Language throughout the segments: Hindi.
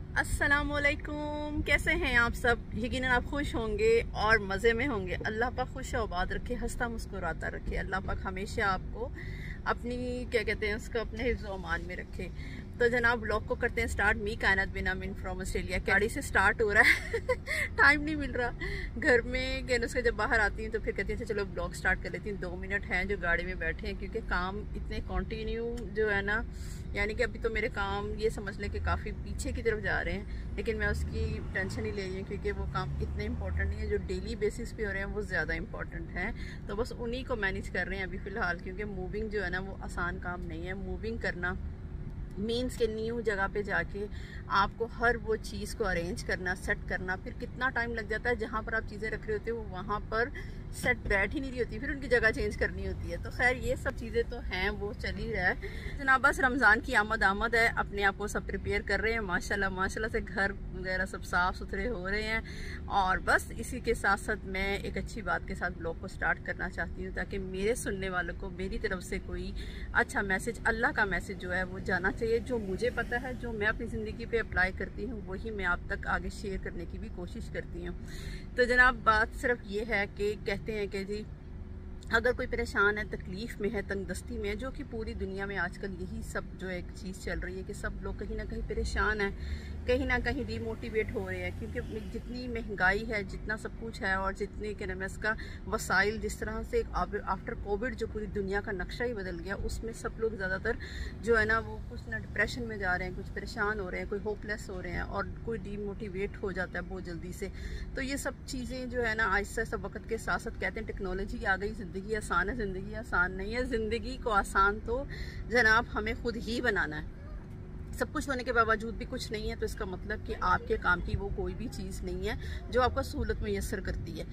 अस्सलामुअलैकुम, कैसे हैं आप सब। यकीनन आप खुश होंगे और मज़े में होंगे। अल्लाह पाक खुश आबाद रखे, हंसता मुस्कुराता रखे। अल्लाह पाक हमेशा आपको अपनी क्या कहते हैं उसको अपने हिफ्ज़ व अमान में रखे। तो जनाब ब्लॉग को करते हैं स्टार्ट। मी कायनात बिन अमीन फ्रॉम ऑस्ट्रेलिया। गाड़ी से स्टार्ट हो रहा है टाइम नहीं मिल रहा घर में। कहने उसके जब बाहर आती हैं तो फिर कहती हैं चलो ब्लॉग स्टार्ट कर लेती हूँ। 2 मिनट हैं जो गाड़ी में बैठे हैं, क्योंकि काम इतने कंटिन्यू जो है ना, यानी कि अभी तो मेरे काम ये समझ लें कि काफ़ी पीछे की तरफ जा रहे हैं, लेकिन मैं उसकी टेंशन ही ले रही हूँ क्योंकि वो काम इतने इंपॉर्टेंट नहीं है। जो डेली बेसिस पे हो रहे हैं वो ज़्यादा इंपॉर्टेंट हैं, तो बस उन्हीं को मैनेज कर रहे हैं अभी फ़िलहाल। क्योंकि मूविंग जो है ना वो आसान काम नहीं है। मूविंग करना मीन्स के न्यू जगह पे जाके आपको हर वो चीज़ को अरेंज करना, सेट करना, फिर कितना टाइम लग जाता है। जहाँ पर आप चीज़ें रख रहे होते हो वहाँ पर सेट बैठ ही नहीं रही होती, फिर उनकी जगह चेंज करनी होती है। तो खैर ये सब चीज़ें तो हैं, वो चल ही रहा है जनाब। बस रमज़ान की आमद है, अपने आप को सब प्रिपेयर कर रहे हैं। माशाल्लाह माशाल्लाह से घर वगैरह सब साफ़ सुथरे हो रहे हैं। और बस इसी के साथ साथ मैं एक अच्छी बात के साथ ब्लॉग को स्टार्ट करना चाहती हूँ, ताकि मेरे सुनने वालों को मेरी तरफ से कोई अच्छा मैसेज, अल्लाह का मैसेज जो है वो जाना चाहिए। जो मुझे पता है, जो मैं अपनी ज़िंदगी पे अप्लाई करती हूँ, वही मैं आप तक आगे शेयर करने की भी कोशिश करती हूँ। तो जनाब बात सिर्फ ये है कि कहते हैं कि जी अगर कोई परेशान है, तकलीफ़ में है, तंगदस्ती में है, जो कि पूरी दुनिया में आजकल यही सब जो एक चीज़ चल रही है कि सब लोग कहीं ना कहीं परेशान हैं, कहीं ना कहीं डीमोटिवेट हो रहे हैं। क्योंकि जितनी महंगाई है, जितना सब कुछ है, और जितने के नाम इसका वसाइल, जिस तरह से आफ्टर कोविड जो पूरी दुनिया का नक्शा ही बदल गया, उसमें सब लोग ज़्यादातर जो है ना वो कुछ ना डिप्रेशन में जा रहे हैं, कुछ परेशान हो रहे हैं, कोई होपलेस हो रहे हैं, और कोई डीमोटिवेट हो जाता है बहुत जल्दी से। तो ये सब चीज़ें जो है ना आहिस्ता आहिस्ता वक्त के साथ साथ, कहते हैं टेक्नोलॉजी आ गई, ज़िंदगी आसान है। ज़िंदगी आसान नहीं है। ज़िंदगी को आसान तो जनाब हमें खुद ही बनाना है। सब कुछ होने के बावजूद भी कुछ नहीं है, तो इसका मतलब कि आपके काम की वो कोई भी चीज़ नहीं है जो आपको सहूलत मुयस्सर करती है।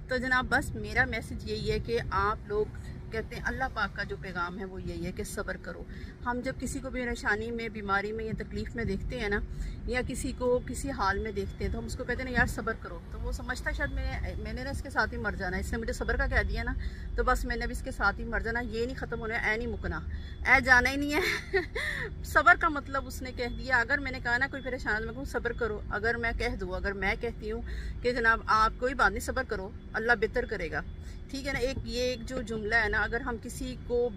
तो जनाब बस मेरा मैसेज यही है कि आप लोग कहते हैं, अल्लाह पाक का जो पैगाम है वो यही है कि सब्र करो। हम जब किसी को भी परेशानी में, बीमारी में या तकलीफ़ में देखते हैं ना, या किसी को किसी हाल में देखते हैं, तो हम उसको कहते हैं ना यार सब्र करो, तो वो समझता है शायद मैंने ना इसके साथ ही मर जाना, इसने मुझे सब्र का कह दिया ना, तो बस मैंने भी इसके साथ ही मर जाना, ये नहीं ख़त्म होना, ऐ नहीं मुकना, ऐ जाना ही नहीं है सब्र का मतलब उसने कह दिया। अगर मैंने कहा ना कोई परेशान, मैं कहूँ सब्र करो, अगर मैं कह दूँ, अगर मैं कहती हूँ कि जनाब आप कोई बात नहीं सब्र करो, अल्लाह बेहतर करेगा, ठीक है ना। एक जो जुमला है ना, अगर हम किसी को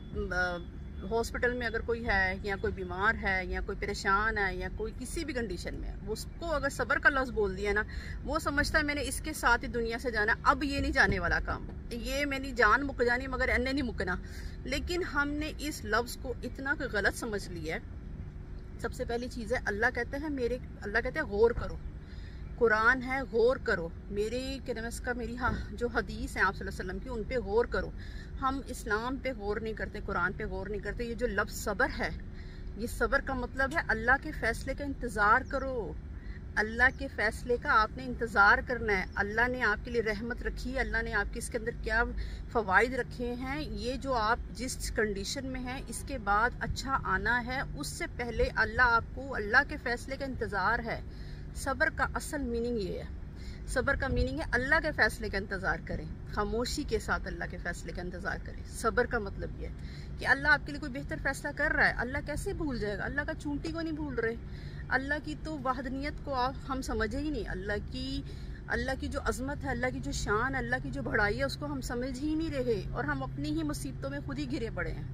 हॉस्पिटल में अगर कोई है, या कोई बीमार है, या कोई परेशान है, या कोई किसी भी कंडीशन में है, उसको अगर सब्र का लफ्ज़ बोल दिया ना, वो समझता है मैंने इसके साथ ही दुनिया से जाना, अब ये नहीं जाने वाला काम, ये मेरी जान मुक जानी मगर एने नहीं मुकना। लेकिन हमने इस लफ्ज़ को इतना गलत समझ लिया है। सबसे पहली चीज़ है, अल्लाह कहते हैं गौर करो, कुरान है गौर करो। मेरी जो हदीस है आप सल्लल्लाहु अलैहि वसल्लम की, उन पे गौर करो। हम इस्लाम पे गौर नहीं करते, कुरान पे गौर नहीं करते। ये जो लफ्ज़ सब्र है, ये सब्र का मतलब है अल्लाह के फ़ैसले का इंतज़ार करो। अल्लाह के फ़ैसले का आपने इंतज़ार करना है। अल्लाह ने आपके लिए रहमत रखी है, अल्लाह ने आपके इसके अंदर क्या फ़वाइद रखे हैं, ये जो आप जिस कंडीशन में हैं इसके बाद अच्छा आना है, उससे पहले अल्लाह के फ़ैसले का इंतज़ार है। सब्र का असल मीनिंग ये है। सब्र का मीनिंग है अल्लाह के फ़ैसले का इंतज़ार करें, खामोशी के साथ अल्लाह के फ़ैसले का इंतज़ार करें। सब्र का मतलब ये है कि अल्लाह आपके लिए कोई बेहतर फ़ैसला कर रहा है, अल्लाह कैसे भूल जाएगा। अल्लाह का चूंटी को नहीं भूल रहे, अल्लाह की तो वहदनियत को हम समझे ही नहीं, अल्लाह की जो अज़मत है, अल्लाह की जो शान, अल्लाह की जो बड़ाई है, उसको हम समझ ही नहीं रहे, और हम अपनी ही मुसीबतों में खुद ही घिरे पड़े हैं।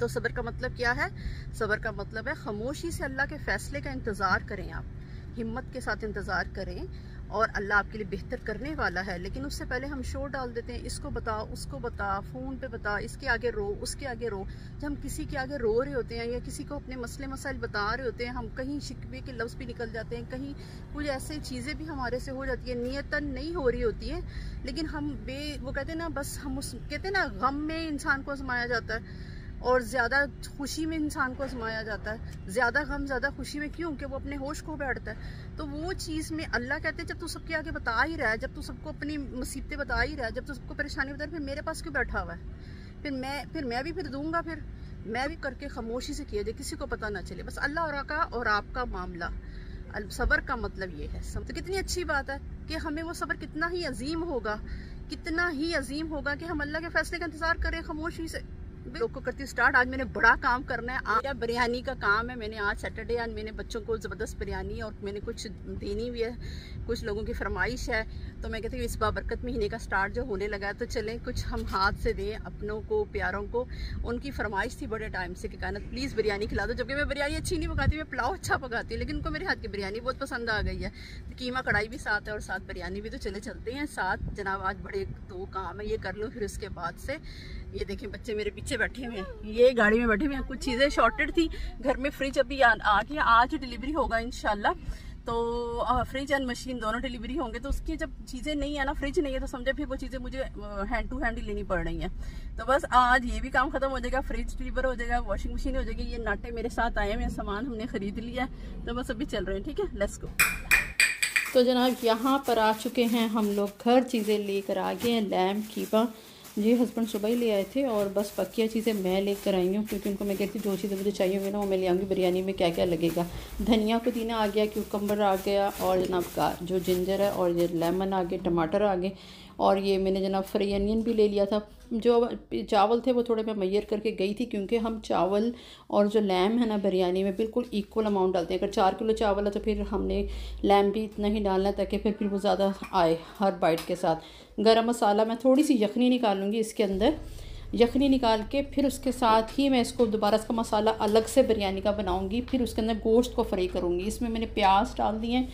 तो सब्र का मतलब क्या है? सब्र का मतलब है खामोशी से अल्लाह के फ़ैसले का इंतज़ार करें, आप हिम्मत के साथ इंतज़ार करें, और अल्लाह आपके लिए बेहतर करने वाला है। लेकिन उससे पहले हम शोर डाल देते हैं, इसको बता, उसको बता, फ़ोन पे बता, इसके आगे रो, उसके आगे रो। जब हम किसी के आगे रो रहे होते हैं, या किसी को अपने मसले मसाइल बता रहे होते हैं, हम कहीं शिकवे के लफ्ज़ भी निकल जाते हैं, कहीं कुछ ऐसे चीज़ें भी हमारे से हो जाती है, नियतन नहीं हो रही होती है, लेकिन वो कहते हैं ना, बस कहते हैं ना, गम में इंसान को आजमाया जाता है, और ज़्यादा खुशी में इंसान को आजमाया जाता है। ज़्यादा गम ज़्यादा खुशी में, क्यों? कि वो अपने होश खो बैठता है। तो वो चीज़ में अल्लाह कहते हैं, जब तू सबके आगे बता ही रहा है, जब तू सबको अपनी मुसीबतें बता ही रहा है, जब तू सबको परेशानी बता रहा है, फिर मेरे पास क्यों बैठा हुआ है? फिर मैं भी दूंगा, फिर मैं भी करके खामोशी से किया जाए, किसी को पता ना चले, बस अल्लाह का और आपका मामला। सब्र का मतलब ये है। तो कितनी अच्छी बात है कि हमें वो सब्र कितना ही अजीम होगा कि हम अल्लाह के फैसले का इंतज़ार करें खामोशी से। लोग को करती हूँ स्टार्ट। आज मैंने बड़ा काम करना है, आज बिरयानी का काम है। मैंने आज सैटरडे, आज मैंने बच्चों को ज़बरदस्त बिरयानी और मैंने कुछ देनी भी है, कुछ लोगों की फरमाइश है। तो मैं कहती हूँ इस बाबरकत महीने का स्टार्ट जो होने लगा है तो चलें कुछ हम हाथ से दें अपनों को, प्यारों को। उनकी फरमाइश थी बड़े टाइम से कि कायनात प्लीज़ बिरयानी खिला दो। जबकि मैं बिरयानी अच्छी नहीं पकाती, मैं पुलाव अच्छा पकाती हूँ, लेकिन उनको मेरे हाथ की बिरयानी बहुत पसंद आ गई है। तो कीमा कढ़ाई भी साथ है और साथ बिरयानी भी। तो चले चलते हैं साथ जनाब। आज बड़े 2 काम है, ये कर लूँ फिर उसके बाद से। ये देखें बच्चे मेरे पीछे बैठे हुए हैं, ये गाड़ी में बैठे हुए हैं। कुछ चीज़ें शॉर्टेड थी घर में, फ्रिज अभी आ गया, आज डिलीवरी होगा इंशाल्लाह। तो फ्रिज एंड मशीन दोनों डिलीवरी होंगे। तो उसकी जब चीज़ें नहीं है ना, फ्रिज नहीं है, तो समझे फिर वो चीज़ें मुझे हैंड टू हैंड ही लेनी पड़ रही हैं। तो बस आज ये भी काम खत्म हो जाएगा, फ्रिज डिलीवर हो जाएगा, वॉशिंग मशीन हो जाएगी। ये नाटे मेरे साथ आए हुए हैं, सामान हमने खरीद लिया है, तो बस अभी चल रहे हैं। ठीक है, लेट्स गो। तो जनाब यहाँ पर आ चुके हैं हम लोग, घर चीज़ें लेकर आ गए हैं। लैम्प, कीमा जी हस्बैंड सुबह ही ले आए थे, और बस बकिया चीज़ें मैं लेकर आई हूँ, क्योंकि उनको मैं कहती हूँ जो चीज़ें मुझे चाहिए होंगी ना वो मैं ले आऊँगी। बिरयानी में क्या क्या लगेगा, धनिया पुदीना आ गया, क्यूकम्बर आ गया, और जनाब का जो जिंजर है, और ये लेमन आ गए, टमाटर आ गए, और ये मैंने जनाब फ्री अनियन भी ले लिया था। जो चावल थे वो थोड़े मैं मैयर करके गई थी, क्योंकि हम चावल और जो लैम है ना बिरयानी में बिल्कुल इक्वल अमाउंट डालते हैं। अगर 4 किलो चावल है तो फिर हमने लैम भी इतना ही डालना है, ताकि फिर वो ज़्यादा आए हर बाइट के साथ। गरम मसाला मैं थोड़ी सी यखनी निकालूंगी इसके अंदर, यखनी निकाल के फिर उसके साथ ही मैं इसको दोबारा इसका मसाला अलग से बिरयानी का बनाऊंगी। फिर उसके अंदर गोश्त को फ्राई करूँगी। इसमें मैंने प्याज डाल दिए हैं,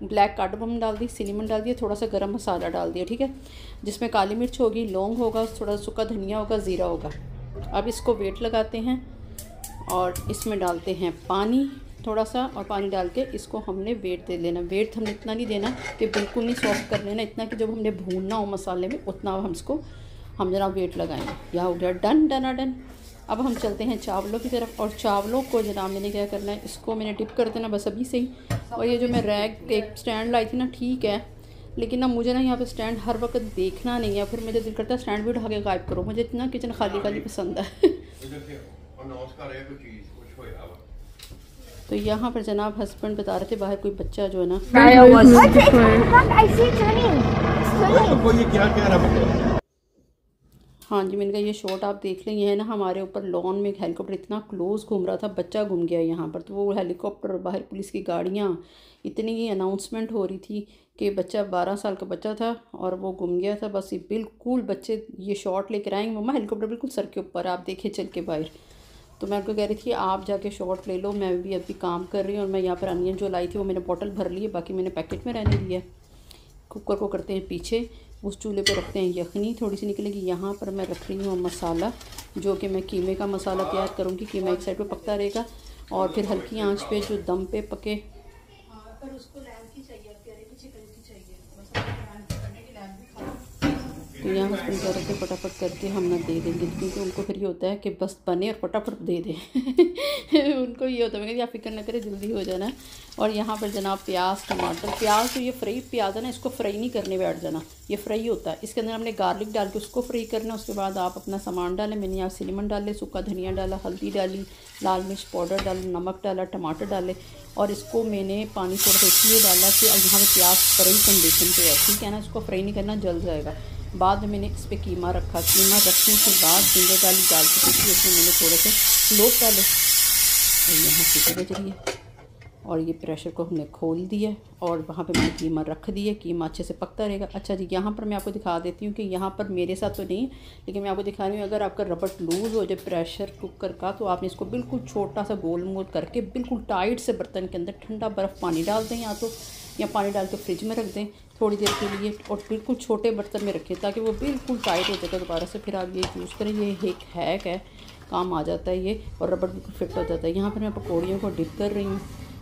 ब्लैक कार्डमम डाल दी, सिनेमन डाल दिया, थोड़ा सा गरम मसाला डाल दिया, ठीक है, जिसमें काली मिर्च होगी, लौंग होगा, थोड़ा सूखा धनिया होगा, ज़ीरा होगा। अब इसको वेट लगाते हैं और इसमें डालते हैं पानी थोड़ा सा, और पानी डाल के इसको हमने वेट दे लेना। वेट हमने इतना नहीं देना कि बिल्कुल नहीं सॉफ्ट कर लेना, इतना कि जब हमने भूनना हो मसाले में उतना हम जरा वेट लगाएंगे। यह हो गया डन डना डन। अब हम चलते हैं चावलों की तरफ, और चावलों को जनाब मैंने क्या करना है, इसको मैंने डिप कर देना बस अभी से ही। और ये जो मैं रैग एक स्टैंड लाई थी ना, ठीक है, लेकिन ना मुझे ना यहाँ पे स्टैंड हर वक्त देखना नहीं है, फिर मुझे दिल करता है स्टैंड भी उठा के गायब करो। मुझे इतना किचन खाली खाली पसंद है। तो यहाँ पर जनाब हस्बैंड बता रहे थे बाहर कोई बच्चा जो है ना, हाँ जी, मैंने कहा ये शॉट आप देख लें। ये है ना हमारे ऊपर लॉन में एक हेलीकॉप्टर इतना क्लोज घूम रहा था, बच्चा घूम गया यहाँ पर। तो वो हेलीकॉप्टर, बाहर पुलिस की गाड़ियाँ, इतनी ही अनाउंसमेंट हो रही थी कि बच्चा 12 साल का बच्चा था और वो गुम गया था। बस ये बिल्कुल बच्चे ये शॉट लेकर आएंगे, मम्मा हेलीकॉप्टर बिल्कुल सर के ऊपर, आप देखे चल के बाहर। तो मैं उनको कह रही थी आप जाके शॉट ले लो, मैं भी अभी काम कर रही हूँ। और मैं यहाँ पर अनियन जो लाई थी वो मैंने बॉटल भर ली है, बाकी मैंने पैकेट में रहने दिया है। कुकर को करते हैं पीछे, उस चूल्हे पे रखते हैं यखनी, थोड़ी सी निकलेगी। यहाँ पर मैं रख रही हूँ मसाला, जो कि मैं कीमे का मसाला तैयार करूँगी। कीमा एक साइड पे पकता रहेगा और फिर हल्की आंच पे जो दम पे पके। पर उसको लैम्प की चाहिए, चिकन की चाहिए, तो यहाँ हस्बैंड कह रहे थे फटाफट करके हम ना दे देंगे, क्योंकि उनको फिर ये होता है कि बस बने और फटाफट दे दें। उनको ये होता है, मैं कहती आप फिक्र ना करें, जल्दी हो जाना। और यहाँ पर जनाब प्याज, टमाटर, प्याज तो ये फ्राई प्याज है ना, इसको फ्राई नहीं करने बैठ जाना, ये फ्राई होता है। इसके अंदर हमने गार्लिक डाल के उसको फ्राई करना। उसके बाद आप अपना सामान डालें। मैंने यहाँ सिनेमन डाले, सूखा धनिया डाला, हल्दी डाली, लाल मिर्च पाउडर डाला, नमक डाला, टमाटर डाले, और इसको मैंने पानी थोड़ा सा इसलिए डाला कि अब यहाँ पर प्याज फ्राई कंडीशन पे है, ठीक है ना, इसको फ्राई नहीं करना, जल जाएगा। बाद में मैंने इस पर कीमा रखा, कीमा रखने के बाद जिंजर डाली, दाल की पत्ती, उसमें मैंने थोड़े से लोग डाले, और यहाँ सीटी बज रही है। और ये प्रेशर को हमने खोल दिया और वहाँ पे मैंने कीमा रख दिया, कीमा अच्छे से पकता रहेगा। अच्छा जी, यहाँ पर मैं आपको दिखा देती हूँ कि यहाँ पर मेरे साथ तो नहीं, लेकिन मैं आपको दिखा रही हूँ, अगर आपका रबड़ लूज़ हो जाए प्रेशर कुकर का, तो आपने इसको बिल्कुल छोटा सा गोल मोल करके बिल्कुल टाइट से बर्तन के अंदर ठंडा बर्फ़ पानी डाल दें, या पानी डाल के फ्रिज में रख दें थोड़ी देर के लिए, और बिल्कुल छोटे बर्तन में रखें ताकि वो बिल्कुल टाइट हो जाएगा। दोबारा से फिर आप ये यूज़ करें, ये एक हैक है, काम आ जाता है ये, और रबड़ बिल्कुल फिट हो जाता है। यहाँ पर मैं पकौड़ियों को डिप कर रही हूँ,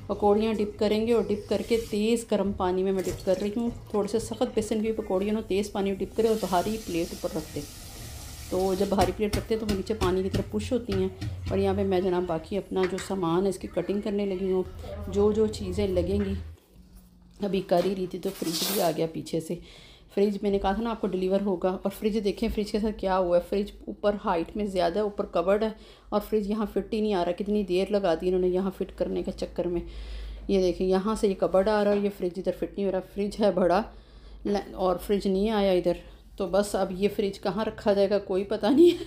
पकौड़ियाँ डिप करेंगे, और डिप करके तेज़ गर्म पानी में मैं डिप कर रही हूँ। थोड़े से सख्त बेसन की पकौड़ियाँ तेज़ पानी में डिप करें और भारी प्लेट ऊपर रख दें। तो जब भारी प्लेट रखते हैं तो वो नीचे पानी की तरफ पुश होती हैं। और यहाँ पे मैं जनाब बाकी अपना जो सामान है इसकी कटिंग करने लगी हूँ, जो चीज़ें लगेंगी। अभी कर ही रही थी तो फ्रिज भी आ गया पीछे से। फ्रिज मैंने कहा था ना आपको डिलीवर होगा, और फ्रिज देखें फ्रिज के साथ क्या हुआ है। फ्रिज ऊपर हाइट में ज़्यादा है, ऊपर कवर्ड है, और फ्रिज यहाँ फिट ही नहीं आ रहा। कितनी देर लगा दी इन्होंने यहाँ फिट करने के चक्कर में। ये देखें यहाँ से ये कवर्ड आ रहा है, ये फ्रिज इधर फिट नहीं हो रहा। फ्रिज है बड़ा और फ्रिज नहीं आया इधर, तो बस अब ये फ्रिज कहाँ रखा जाएगा कोई पता नहीं है।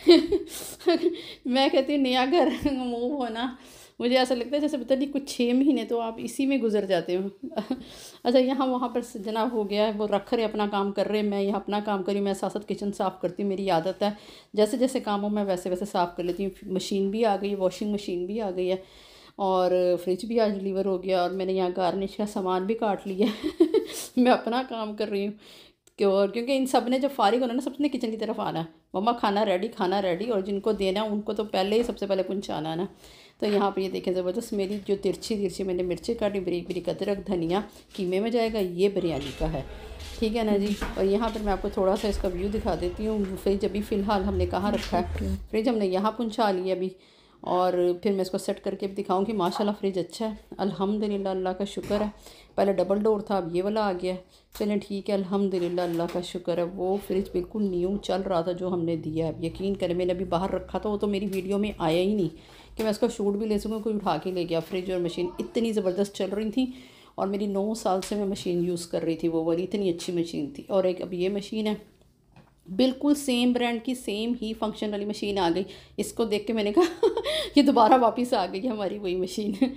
मैं कहती हूँ नया घर मूव होना, मुझे ऐसा लगता है जैसे पता नहीं कुछ 6 महीने तो आप इसी में गुजर जाते हो। अच्छा, यहाँ वहाँ पर जनाब हो गया है, वो रख रहे अपना काम कर रहे, मैं यहाँ अपना काम करी, मैं साथ साथ किचन साफ़ करती हूँ, मेरी आदत है जैसे जैसे काम हो मैं वैसे वैसे साफ़ कर लेती हूँ। मशीन भी आ गई है, वॉशिंग मशीन भी आ गई है, और फ्रिज भी आज डिलीवर हो गया, और मैंने यहाँ गार्निश का सामान भी काट लिया है। मैं अपना काम कर रही हूँ क्योंकि इन सब ने जब फारिग होना ना, सबने किचन की तरफ आना है, मम्मा खाना रेडी, खाना रेडी, और जिनको देना है उनको तो पहले ही सबसे पहले पहुँचाना है ना। तो यहाँ पर ये देखें ज़बरदस्त मेरी जो तिरछी तिरछी मैंने मिर्ची काटी, बारीक बारीक अदरक धनिया कीमे में जाएगा, ये बिरयानी का है, ठीक है ना जी। और यहाँ पर मैं आपको थोड़ा सा इसका व्यू दिखा देती हूँ। फ्रिज अभी फ़िलहाल हमने कहाँ रखा है, फ्रिज हमने यहाँ पहुँचा लिया अभी, और फिर मैं इसको सेट करके भी दिखाऊंगी। माशाल्लाह फ्रिज अच्छा है, अल्हम्दुलिल्लाह, अल्लाह का शुक्र है। पहले डबल डोर था, अब ये वाला आ गया है। चलें ठीक है, अल्हम्दुलिल्लाह, अल्लाह का शुक्र है। वो फ्रिज बिल्कुल न्यू चल रहा था जो हमने दिया है, यकीन करें मैंने अभी बाहर रखा था, वो तो मेरी वीडियो में आया ही नहीं कि मैं इसका शूट भी ले सकूँ, कोई उठा के ले गया। फ्रिज और मशीन इतनी ज़बरदस्त चल रही थी, और मेरी 9 साल से मैं मशीन यूज़ कर रही थी, वो वाली इतनी अच्छी मशीन थी। और एक अब ये मशीन है, बिल्कुल सेम ब्रांड की सेम ही फंक्शन वाली मशीन आ गई। इसको देख के मैंने कहा ये दोबारा वापस आ गई है हमारी वही मशीन।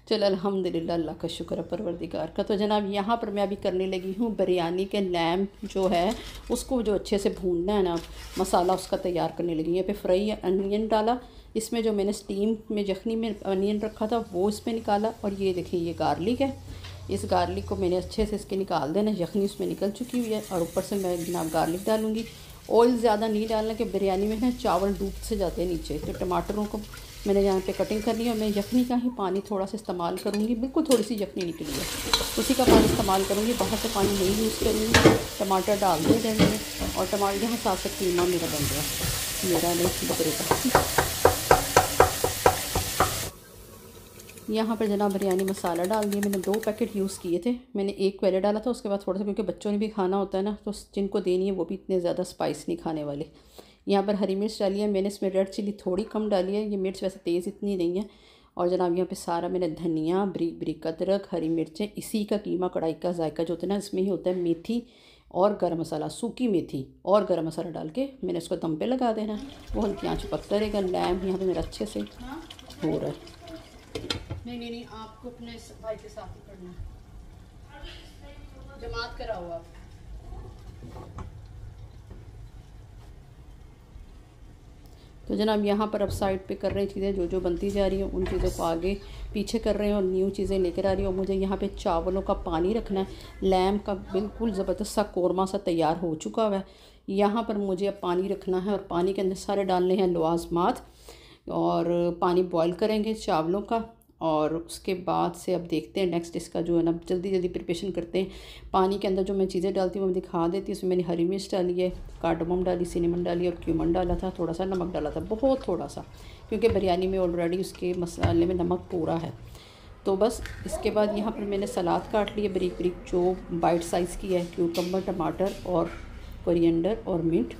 चलो अल्हम्दुलिल्लाह, अल्लाह का शुक्र है परवरदिगार का। तो जनाब यहाँ पर मैं अभी करने लगी हूँ बिरयानी के लैम्प जो है उसको जो अच्छे से भूनना है ना, मसाला उसका तैयार करने लगी। यहाँ पे फ्राई अनियन डाला, इसमें जो मैंने स्टीम में जखनी में अनियन रखा था वो इसमें निकाला, और ये देखिए ये गार्लिक है, इस गार्लिक को मैंने अच्छे से इसके निकाल देना, यखनी उसमें निकल चुकी हुई है, और ऊपर से मैं जनाब गार्लिक डालूँगी। ऑयल ज़्यादा नहीं डालना कि बिरयानी में ना चावल डूब से जाते हैं नीचे। तो टमाटरों को मैंने यहाँ पे कटिंग करनी है, और मैं यखनी का ही पानी थोड़ा सा इस्तेमाल करूँगी, बिल्कुल थोड़ी सी यखनी निकली है उसी का पानी इस्तेमाल करूँगी, बाहर से पानी नहीं यूज़ करूँगी। टमाटर डाल दिए जाएंगे, और टमाटर यहाँ साथ साथ कीमा मेरा बन गया, मेरा नहीं बकरे का। यहाँ पर जनाब बिरयानी मसाला डाल दिया, मैंने 2 पैकेट यूज़ किए थे, मैंने एक पहले डाला था, उसके बाद थोड़ा सा, क्योंकि बच्चों ने भी खाना होता है ना, तो जिनको देनी है वो भी इतने ज़्यादा स्पाइस नहीं खाने वाले। यहाँ पर हरी मिर्च डाली है मैंने, इसमें रेड चिली थोड़ी कम डाली है, ये मिर्च वैसे तेज़ इतनी नहीं है। और जनाब यहाँ पे सारा मैंने धनिया, बारीक बारीक अदरक, हरी मिर्चें, इसी का कीमा, कढ़ाई का जायका जो होता है ना, इसमें ही होता है। मेथी और गरम मसाला, सूखी मेथी और गरम मसाला डाल के मैंने इसको दम पे लगा देना, वो हल्की आँच पर पकता रहेगा। लैम्प यहाँ पर मेरा अच्छे से हो रहा है। नहीं, आपको अपने भाई के साथ ही करना है, जमात कराओ आप। तो जनाब यहाँ पर अब साइड पे कर रहे हैं चीज़ें, जो जो बनती जा रही हैं उन चीज़ों को आगे पीछे कर रहे हैं, और न्यू चीज़ें लेकर आ रही हैं। और मुझे यहाँ पे चावलों का पानी रखना है, लैम्प का बिल्कुल ज़बरदस्त सा कौरमा सा तैयार हो चुका हुआ है। यहाँ पर मुझे अब पानी रखना है, और पानी के अंदर सारे डालने हैं लवाजमात, और पानी बॉयल करेंगे चावलों का। और उसके बाद से अब देखते हैं नेक्स्ट इसका जो है ना, जल्दी जल्दी प्रिपरेशन करते हैं। पानी के अंदर जो मैं चीज़ें डालती हूँ मैं दिखा देती हूँ। उसमें मैंने हरी मिर्च डाली है, कार्डमम डाली, सिनेमन डाली, और क्यूमन डाला था, थोड़ा सा नमक डाला था, बहुत थोड़ा सा, क्योंकि बिरयानी में ऑलरेडी उसके मसाले में नमक पूरा है। तो बस इसके बाद यहाँ पर मैंने सलाद काट ली है बारीक बारीक, जो बाइट साइज़ की है, क्यूकम्बर, टमाटर और कोरिएंडर और मिंट,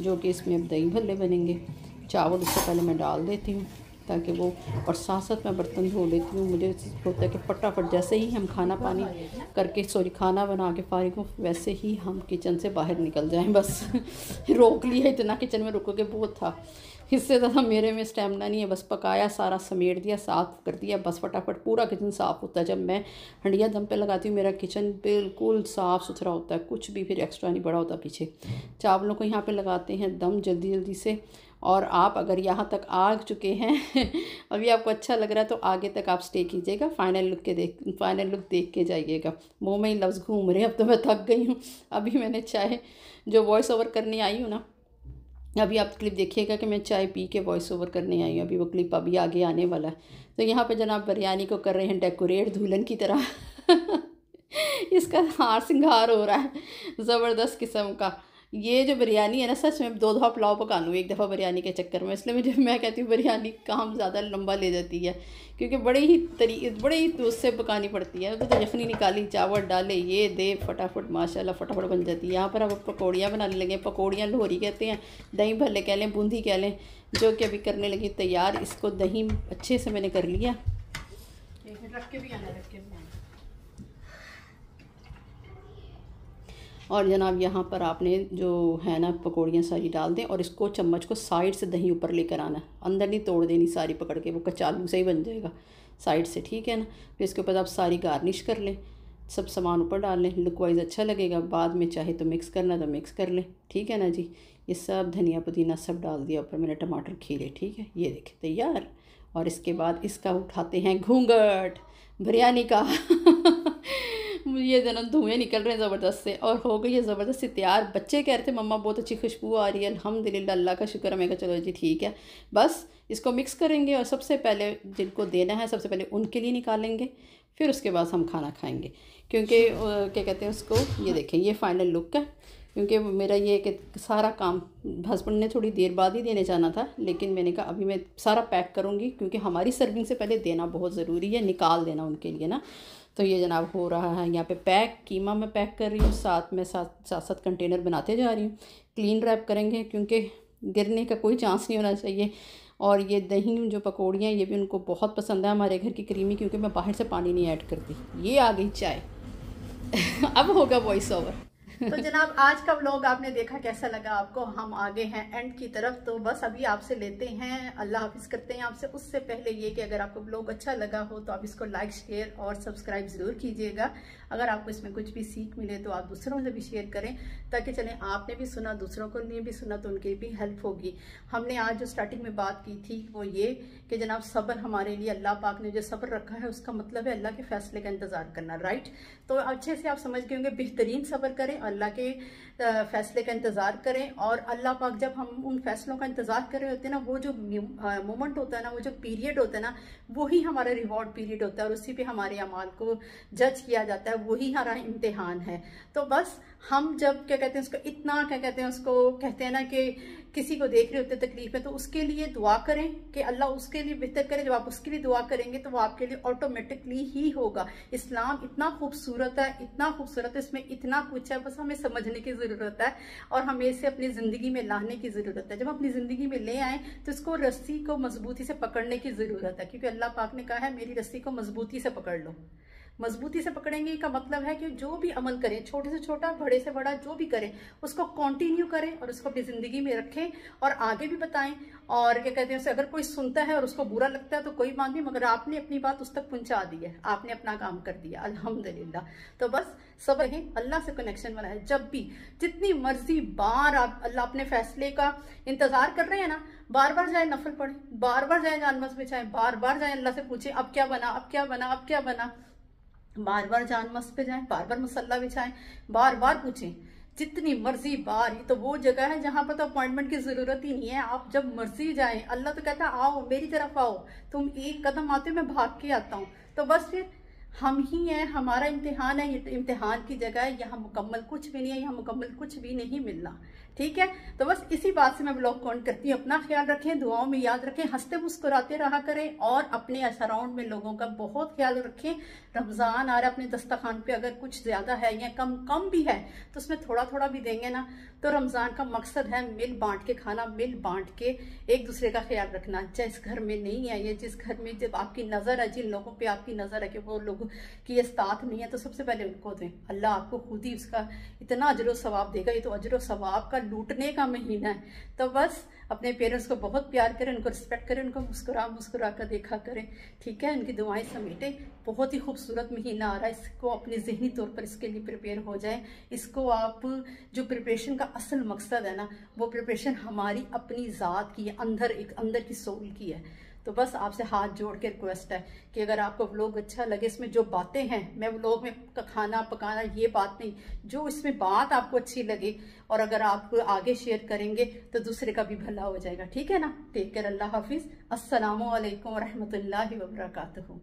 जो कि इसमें अब दही भल्ले बनेंगे। चावल उससे पहले मैं डाल देती हूँ ताकि वो, और साथ साथ मैं बर्तन धो लेती हूँ। मुझे होता है कि फटाफट जैसे ही हम खाना पानी करके खाना बना के फारिग हो, वैसे ही हम किचन से बाहर निकल जाएं। बस रोक लिया, इतना किचन में रुकोगे बहुत था, इससे ज़्यादा मेरे में स्टेमिना नहीं है। बस पकाया, सारा समेट दिया, साफ़ कर दिया, बस फटाफट पूरा किचन साफ़ होता है। जब मैं हंडिया दम पे लगाती हूँ मेरा किचन बिल्कुल साफ़ सुथरा होता है, कुछ भी फिर एक्स्ट्रा नहीं बड़ा होता पीछे। चावलों को यहाँ पे लगाते हैं दम जल्दी जल्दी से। और आप अगर यहाँ तक आ चुके हैं अभी आपको अच्छा लग रहा है तो आगे तक आप स्टे कीजिएगा, फाइनल लुक देख के जाइएगा। मुँह में ही लफ्ज़ घूम रहे हैं, अब तो मैं थक गई हूँ। अभी मैंने चाय जो वॉइस ओवर करने आई हूँ ना, अभी आप क्लिप देखिएगा कि मैं चाय पी के वॉइस ओवर करने आई हूँ, अभी वो क्लिप अभी आगे आने वाला है। तो यहाँ पे जनाब बिरयानी को कर रहे हैं डेकोरेट दुल्हन की तरह इसका हार श्रृंगार हो रहा है ज़बरदस्त किस्म का। ये जो बिरयानी है ना, सच में 2 दफ़ा पुलाव पका लूँ एक दफ़ा बिरयानी के चक्कर में, इसलिए मैं कहती हूँ बिरयानी काम ज़्यादा लंबा ले जाती है, क्योंकि बड़े ही उससे पकानी पड़ती है। तो यखनी निकाली, चावल डाले, ये दे, फटाफट माशाल्लाह फटाफट बन जाती है। यहाँ पर अब पकौड़ियाँ बनाने लगे, पकौड़ियाँ लोहरी कहते हैं, दही भल्ले कह लें, बूंदी कह लें, जो कि अभी करने लगी तैयार। इसको दही अच्छे से मैंने कर लिया, रख के भी आना। और जनाब यहाँ पर आपने जो है ना पकौड़ियाँ सारी डाल दें और इसको चम्मच को साइड से दही ऊपर लेकर आना है, अंदर नहीं तोड़ देनी सारी पकड़ के, वो कचालू से ही बन जाएगा साइड से, ठीक है ना। फिर इसके ऊपर आप सारी गार्निश कर लें, सब सामान ऊपर डाल लें, लुक वाइज अच्छा लगेगा। बाद में चाहे तो मिक्स करना तो मिक्स कर लें, ठीक है ना जी। ये सब धनिया पुदीना सब डाल दिया, ऊपर मैंने टमाटर खीरे, ठीक है। ये देखें तैयार। और इसके बाद इसका उठाते हैं घूंघट बिरयानी का ये जन्म धुएँ निकल रहे हैं ज़बरदस्त से, और हो गई है ज़बरदस्ती तैयार। बच्चे कह रहे थे मम्मा बहुत अच्छी खुशबू आ रही है, अल्हम्दुलिल्लाह, अल्लाह का शुक्र है। मैं कहा चलो जी ठीक है। बस इसको मिक्स करेंगे और सबसे पहले जिनको देना है सबसे पहले उनके लिए निकालेंगे, फिर उसके बाद हम खाना खाएंगे। क्योंकि क्या कहते हैं उसको, ये देखें ये फाइनल लुक है। क्योंकि मेरा ये कि सारा काम हस्बैंड ने थोड़ी देर बाद ही देने जाना था, लेकिन मैंने कहा अभी मैं सारा पैक करूँगी, क्योंकि हमारी सर्विंग से पहले देना बहुत ज़रूरी है, निकाल देना उनके लिए ना। तो ये जनाब हो रहा है यहाँ पे पैक, कीमा मैं पैक कर रही हूँ, साथ में साथ कंटेनर बनाते जा रही हूँ। क्लीन रैप करेंगे क्योंकि गिरने का कोई चांस नहीं होना चाहिए। और ये दही जो पकौड़ियाँ ये भी उनको बहुत पसंद है, हमारे घर की क्रीमी, क्योंकि मैं बाहर से पानी नहीं ऐड करती। ये आ गई चाय अब होगा वॉइस ओवर। तो जनाब आज का व्लॉग आपने देखा, कैसा लगा आपको? हम आगे हैं एंड की तरफ, तो बस अभी आपसे लेते हैं, अल्लाह हाफिज़ करते हैं आपसे। उससे पहले ये कि अगर आपको व्लॉग अच्छा लगा हो तो आप इसको लाइक शेयर और सब्सक्राइब ज़रूर कीजिएगा। अगर आपको इसमें कुछ भी सीख मिले तो आप दूसरों से भी शेयर करें, ताकि चलें आपने भी सुना, दूसरों को लिए भी सुना, तो उनकी भी हेल्प होगी। हमने आज जो स्टार्टिंग में बात की थी वो ये कि जनाब सब्र हमारे लिए, अल्लाह पाक ने जो सब्र रखा है उसका मतलब है अल्लाह के फैसले का इंतज़ार करना, राइट। तो अच्छे से आप समझ गए होंगे, बेहतरीन सब्र करें, अल्लाह के फैसले का इंतज़ार करें। और अल्लाह पाक जब हम उन फैसलों का इंतज़ार कर रहे होते हैं ना, वो जो मोमेंट होता है ना, वो जो पीरियड होता है ना, वही हमारा रिवॉर्ड पीरियड होता है, और उसी पे हमारे अमाल को जज किया जाता है, वही हमारा इम्तिहान है। तो बस हम जब क्या कहते हैं उसको, इतना क्या कहते हैं उसको, कहते हैं ना कि किसी को देख रहे होते तकलीफ में, तो उसके लिए दुआ करें कि अल्लाह उसके लिए बेहतर करे। जब आप उसके लिए दुआ करेंगे तो वो आपके लिए ऑटोमेटिकली ही होगा। इस्लाम इतना खूबसूरत है, इतना खूबसूरत है, इसमें इतना कुछ है, बस हमें समझने की ज़रूरत है और हमें इसे अपनी ज़िंदगी में लाने की ज़रूरत है। जब अपनी ज़िंदगी में ले आएँ तो इसको रस्सी को मजबूती से पकड़ने की ज़रूरत है, क्योंकि अल्लाह पाक ने कहा है मेरी रस्सी को मजबूती से पकड़ लो। मजबूती से पकड़ेंगे का मतलब है कि जो भी अमल करें, छोटे से छोटा, बड़े से बड़ा, जो भी करें उसको कंटिन्यू करें और उसको अपनी ज़िंदगी में रखें और आगे भी बताएं। और क्या कहते हैं, अगर कोई सुनता है और उसको बुरा लगता है तो कोई बात नहीं, मगर आपने अपनी बात उस तक पहुंचा दी है, आपने अपना काम कर दिया, अल्हम्दुलिल्लाह। तो बस सब रहें, अल्लाह से कनेक्शन बनाए। जब भी जितनी मर्जी बार आप अल्लाह अपने फैसले का इंतजार कर रहे हैं ना, बार बार जाए नफल पढ़े, बार बार जाए जानमस बिछाएं, बार बार जाए अल्लाह से पूछे अब क्या बना, अब क्या बना, अब क्या बना, बार बार जानमस पे जाएं, बार बार मसल्ला बिछाएं, बार बार पूछें, जितनी मर्जी बार। ये तो वो जगह है जहां पर तो अपॉइंटमेंट की जरूरत ही नहीं है, आप जब मर्जी जाएं। अल्लाह तो कहता है आओ मेरी तरफ आओ, तुम एक कदम आते हो मैं भाग के आता हूँ। तो बस फिर हम ही हैं, हमारा इम्तिहान है, ये इम्तिहान की जगह है, यहाँ मुकम्मल कुछ भी नहीं है, यहाँ मुकम्मल कुछ भी नहीं मिलना, ठीक है। तो बस इसी बात से मैं ब्लॉग को ऑन करती हूँ। अपना ख्याल रखें, दुआओं में याद रखें, हंसते मुस्कुराते रहा करें और अपने सराउंड में लोगों का बहुत ख्याल रखें। रमज़ान आ रहा है, अपने दस्तरखान पे अगर कुछ ज़्यादा है या कम भी है तो उसमें थोड़ा थोड़ा भी देंगे ना। तो रमज़ान का मकसद है मिल बांट के खाना, मिल बांट के एक दूसरे का ख्याल रखना। जिस घर में नहीं है ये, जिस घर में जब आपकी नज़र है, जिन लोगों पे आपकी नज़र है कि वो लोग की ये साथ नहीं है, तो सबसे पहले उनको दें। अल्लाह आपको खुद ही उसका इतना अजर सवाब देगा। ये तो अजर सवाब का लूटने का महीना है। तो बस अपने पेरेंट्स को बहुत प्यार करें, उनको रिस्पेक्ट करें, उनको मुस्कुरा कर देखा करें, ठीक है। उनकी दुआएं समेटें। बहुत ही खूबसूरत महीना आ रहा है, इसको अपने ज़हनी तौर पर इसके लिए प्रिपेयर हो जाए। इसको आप जो प्रिपरेशन का असल मकसद है ना, वो प्रिपरेशन हमारी अपनी ज़ात की है, अंदर की सोल की है। तो बस आपसे हाथ जोड़ के रिक्वेस्ट है कि अगर आपको व्लॉग अच्छा लगे, इसमें जो बातें हैं, मैं व्लॉग में खाना पकाना ये बात नहीं, जो इसमें बात आपको अच्छी लगे और अगर आप आगे शेयर करेंगे तो दूसरे का भी भला हो जाएगा, ठीक है ना। टेक केयर, अल्लाह हाफिज़, अस्सलामु अलैकुम रहमतुल्लाहि व बरकातहू।